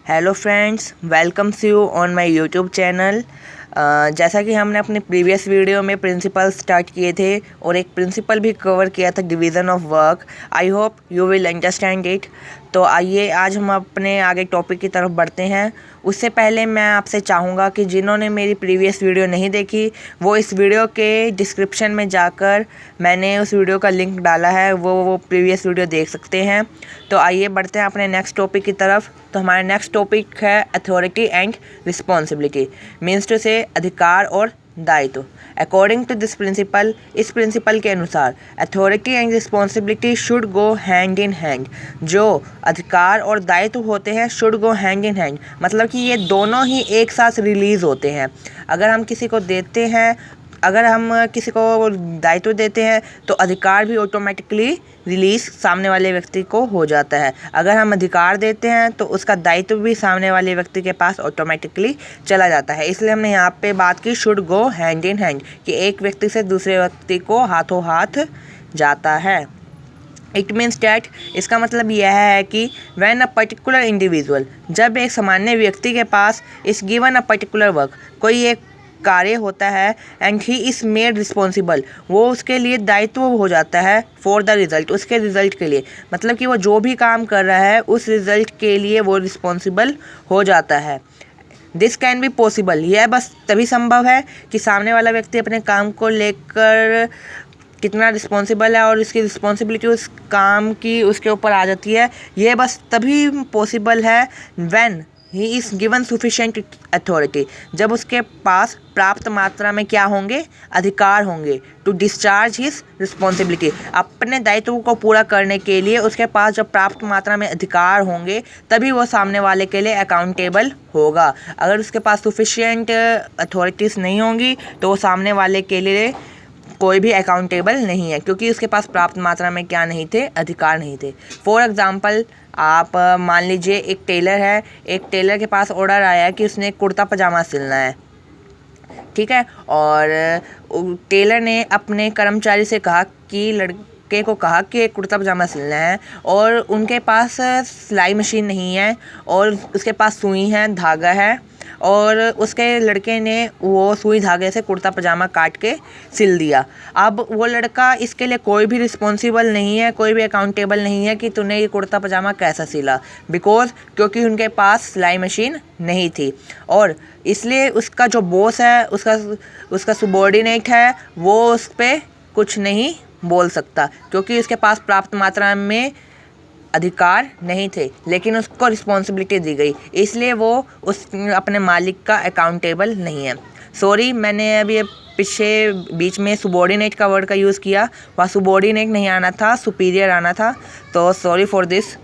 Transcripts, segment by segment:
Hello friends, welcomes you on my YouTube channel. जैसा कि हमने अपने प्रीवियस वीडियो में प्रिंसिपल स्टार्ट किए थे और एक प्रिंसिपल भी कवर किया था, division of work. I hope you will understand it. तो आइए आज हम अपने आगे टॉपिक की तरफ बढ़ते हैं। उससे पहले मैं आपसे चाहूँगा कि जिन्होंने मेरी प्रीवियस वीडियो नहीं देखी वो इस वीडियो के डिस्क्रिप्शन में जाकर मैंने उस वीडियो का लिंक डाला है, वो प्रीवियस वीडियो देख सकते हैं। तो आइए बढ़ते हैं अपने नेक्स्ट टॉपिक की तरफ। तो हमारा नेक्स्ट टॉपिक है authority and responsibility, means to say अधिकार और दायित्व। अकॉर्डिंग टू दिस प्रिंसिपल, इस प्रिंसिपल के अनुसार authority and responsibility should go hand in hand. जो अधिकार और दायित्व होते हैं should go hand in hand, मतलब कि ये दोनों ही एक साथ रिलीज़ होते हैं। अगर हम किसी को देते हैं, अगर हम किसी को दायित्व देते हैं तो अधिकार भी ऑटोमेटिकली रिलीज़ सामने वाले व्यक्ति को हो जाता है। अगर हम अधिकार देते हैं तो उसका दायित्व भी सामने वाले व्यक्ति के पास ऑटोमेटिकली चला जाता है। इसलिए हमने यहाँ पे बात की should go hand in hand, कि एक व्यक्ति से दूसरे व्यक्ति को हाथों हाथ जाता है। इट मीन्स डैट, इसका मतलब यह है कि व्हेन अ पर्टिकुलर इंडिविजुअल, जब एक सामान्य व्यक्ति के पास इस गिवन अ पर्टिकुलर वर्क, कोई एक कार्य होता है, and he is made responsible, वो उसके लिए दायित्व हो जाता है फॉर द रिज़ल्ट, उसके रिज़ल्ट के लिए, मतलब कि वो जो भी काम कर रहा है उस रिज़ल्ट के लिए वो रिस्पॉन्सिबल हो जाता है। दिस कैन बी पॉसिबल, यह बस तभी संभव है कि सामने वाला व्यक्ति अपने काम को लेकर कितना रिस्पॉन्सिबल है और इसकी रिस्पॉन्सिबिलिटी उस काम की उसके ऊपर आ जाती है। यह बस तभी पॉसिबल है when he is given sufficient authority, जब उसके पास प्राप्त मात्रा में क्या होंगे, अधिकार होंगे, टू डिस्चार्ज हिज रिस्पॉन्सिबिलिटी, अपने दायित्व को पूरा करने के लिए उसके पास जब प्राप्त मात्रा में अधिकार होंगे तभी वो सामने वाले के लिए अकाउंटेबल होगा। अगर उसके पास सफिशिएंट अथॉरिटीज़ नहीं होंगी तो वो सामने वाले के लिए कोई भी अकाउंटेबल नहीं है, क्योंकि उसके पास प्राप्त मात्रा में क्या नहीं थे, अधिकार नहीं थे। फॉर एग्ज़ाम्पल, आप मान लीजिए एक टेलर है, एक टेलर के पास ऑर्डर आया है कि उसने एक कुर्ता पजामा सिलना है, ठीक है। और टेलर ने अपने कर्मचारी से कहा कि लड़के को कहा कि एक कुर्ता पजामा सिलना है, और उनके पास सिलाई मशीन नहीं है और उसके पास सुई है, धागा है, और उसके लड़के ने वो सुई धागे से कुर्ता पजामा काट के सिल दिया। अब वो लड़का इसके लिए कोई भी रिस्पॉन्सिबल नहीं है, कोई भी अकाउंटेबल नहीं है कि तूने ये कुर्ता पजामा कैसा सिला, बिकॉज क्योंकि उनके पास सिलाई मशीन नहीं थी। और इसलिए उसका जो बॉस है, उसका सुबॉर्डिनेट है, वो उस पर कुछ नहीं बोल सकता, क्योंकि उसके पास प्राप्त मात्रा में अधिकार नहीं थे, लेकिन उसको रिस्पॉन्सिबिलिटी दी गई, इसलिए वो उस अपने मालिक का अकाउंटेबल नहीं है। सॉरी, मैंने अभी पीछे बीच में सुबॉर्डिनेट का वर्ड का यूज़ किया, वहाँ सुबॉर्डिनेट नहीं आना था, सुपीरियर आना था, तो सॉरी फॉर दिस।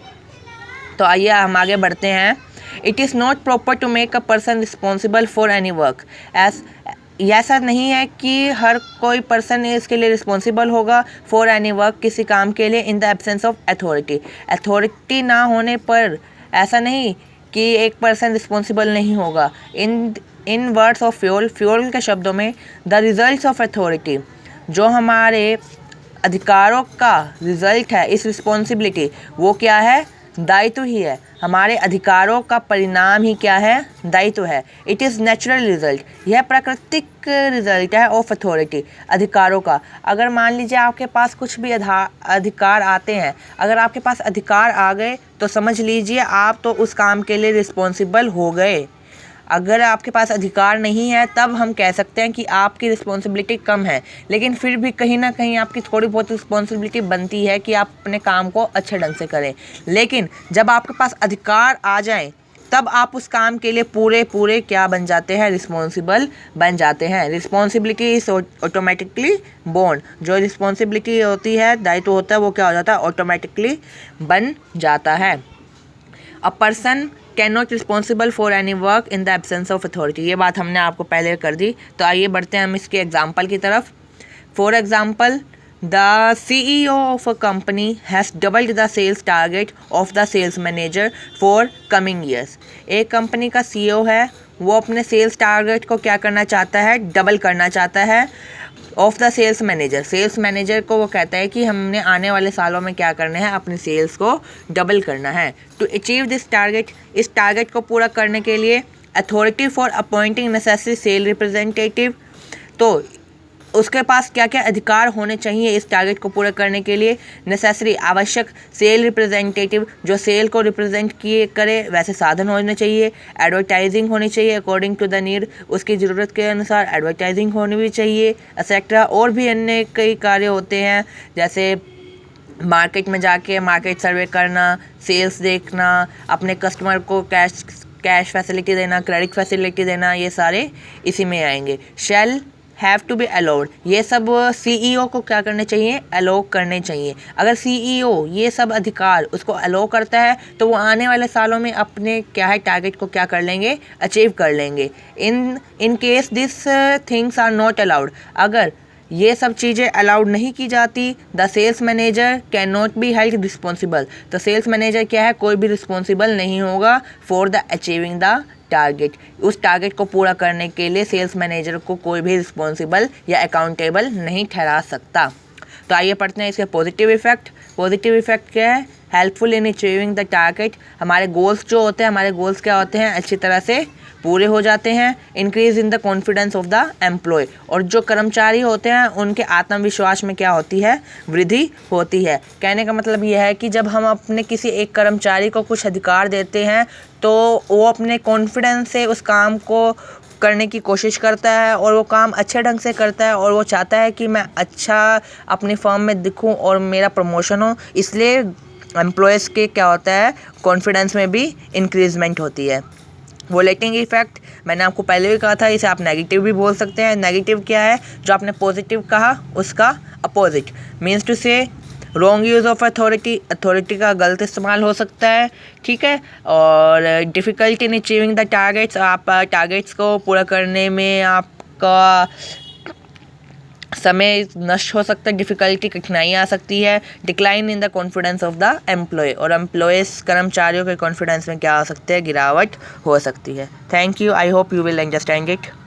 तो आइए हम आगे बढ़ते हैं। It is not proper to make a person responsible for any work, ऐसा नहीं है कि हर कोई पर्सन इसके लिए रिस्पॉन्सिबल होगा फॉर एनी वर्क, किसी काम के लिए, in the absence of authority. Authority ना होने पर ऐसा नहीं कि एक पर्सन रिस्पॉन्सिबल नहीं होगा। इन वर्ड्स ऑफ फ्योल के शब्दों में, द रिजल्ट्स ऑफ अथॉरिटी, जो हमारे अधिकारों का रिजल्ट है, इस रिस्पॉन्सिबिलिटी, वो क्या है, दायित्व ही है। हमारे अधिकारों का परिणाम ही क्या है, दायित्व है। इट इज़ नेचुरल रिजल्ट, यह प्राकृतिक रिजल्ट है ऑफ अथॉरिटी, अधिकारों का। अगर मान लीजिए आपके पास कुछ भी अधिकार आते हैं, अगर आपके पास अधिकार आ गए तो समझ लीजिए आप तो उस काम के लिए रिस्पॉन्सिबल हो गए। अगर आपके पास अधिकार नहीं है तब हम कह सकते हैं कि आपकी रिस्पॉन्सिबिलिटी कम है, लेकिन फिर भी कहीं ना कहीं आपकी थोड़ी बहुत रिस्पॉन्सिबिलिटी बनती है कि आप अपने काम को अच्छे ढंग से करें। लेकिन जब आपके पास अधिकार आ जाएं तब आप उस काम के लिए पूरे क्या बन जाते हैं, रिस्पॉन्सिबल बन जाते हैं। रिस्पॉन्सिबिलिटी इज ऑटोमेटिकली बोर्न, जो रिस्पॉन्सिबिलिटी होती है, दायित्व होता है, वो क्या हो जाता है, ऑटोमेटिकली बन जाता है। A person can not responsible for any work in the absence of authority, ये बात हमने आपको पहले कर दी। तो आइए बढ़ते हैं हम इसके एग्जाम्पल की तरफ। For example, the CEO of a company has doubled the sales target of the sales manager for coming years. एक कंपनी का CEO है, वो अपने सेल्स टारगेट को क्या करना चाहता है, डबल करना चाहता है of the sales manager. Sales manager को वो कहता है कि हमने आने वाले सालों में क्या करना है, अपनी सेल्स को डबल करना है। टू अचीव दिस टारगेट, इस टारगेट को पूरा करने के लिए authority for appointing necessary sale representative, तो उसके पास क्या क्या अधिकार होने चाहिए इस टारगेट को पूरा करने के लिए। नेसेसरी, आवश्यक, सेल रिप्रेजेंटेटिव, जो सेल को रिप्रेजेंट किए करे वैसे साधन होने चाहिए। एडवर्टाइजिंग होनी चाहिए अकॉर्डिंग टू द नीड, उसकी ज़रूरत के अनुसार एडवर्टाइजिंग होनी भी चाहिए एक्सेट्रा। और भी अन्य कई कार्य होते हैं, जैसे मार्केट में जाके मार्केट सर्वे करना, सेल्स देखना, अपने कस्टमर को कैश फैसिलिटी देना, क्रेडिट फैसिलिटी देना, ये सारे इसी में आएंगे। Shall have to be allowed, ये सब सीईओ को क्या करने चाहिए, अलाउ करने चाहिए। अगर सीईओ ये सब अधिकार उसको अलाउ करता है तो वो आने वाले सालों में अपने क्या है टारगेट को क्या कर लेंगे, अचीव कर लेंगे। In case this things are not allowed, अगर ये सब चीज़ें अलाउड नहीं की जाती, the sales manager can not be held responsible, तो सेल्स मैनेजर क्या है, कोई भी रिस्पॉन्सिबल नहीं होगा for the achieving the target. उस टारगेट को पूरा करने के लिए सेल्स मैनेजर को कोई भी रिस्पॉन्सिबल या अकाउंटेबल नहीं ठहरा सकता। तो आइए पढ़ते हैं इसके पॉजिटिव इफेक्ट। पॉजिटिव इफेक्ट क्या है, helpful in achieving the target, हमारे गोल्स जो होते हैं, हमारे गोल्स क्या होते हैं, अच्छी तरह से पूरे हो जाते हैं। Increase in the confidence of the employee, और जो कर्मचारी होते हैं उनके आत्मविश्वास में क्या होती है, वृद्धि होती है। कहने का मतलब यह है कि जब हम अपने किसी एक कर्मचारी को कुछ अधिकार देते हैं तो वो अपने कॉन्फिडेंस से उस काम को करने की कोशिश करता है और वो काम अच्छे ढंग से करता है और वो चाहता है कि मैं अच्छा अपनी फर्म में दिखूं और मेरा प्रमोशन हो। इसलिए एम्प्लॉयज़ के क्या होता है, कॉन्फिडेंस में भी इंक्रीजमेंट होती है। वोलेटिंग इफेक्ट मैंने आपको पहले भी कहा था, इसे आप नेगेटिव भी बोल सकते हैं। नेगेटिव क्या है, जो आपने पॉजिटिव कहा उसका अपोजिट, मीन्स टू से wrong use of authority, authority का गलत इस्तेमाल हो सकता है, ठीक है। और difficulty in achieving the targets, आप टारगेट्स को पूरा करने में आपका समय नष्ट हो सकता है, डिफ़िकल्टी, कठिनाई आ सकती है। Decline in the confidence of the employee, और एम्प्लॉयज़ कर्मचारियों के कॉन्फिडेंस में क्या आ सकते हैं, गिरावट हो सकती है। Thank you, I hope you will understand it.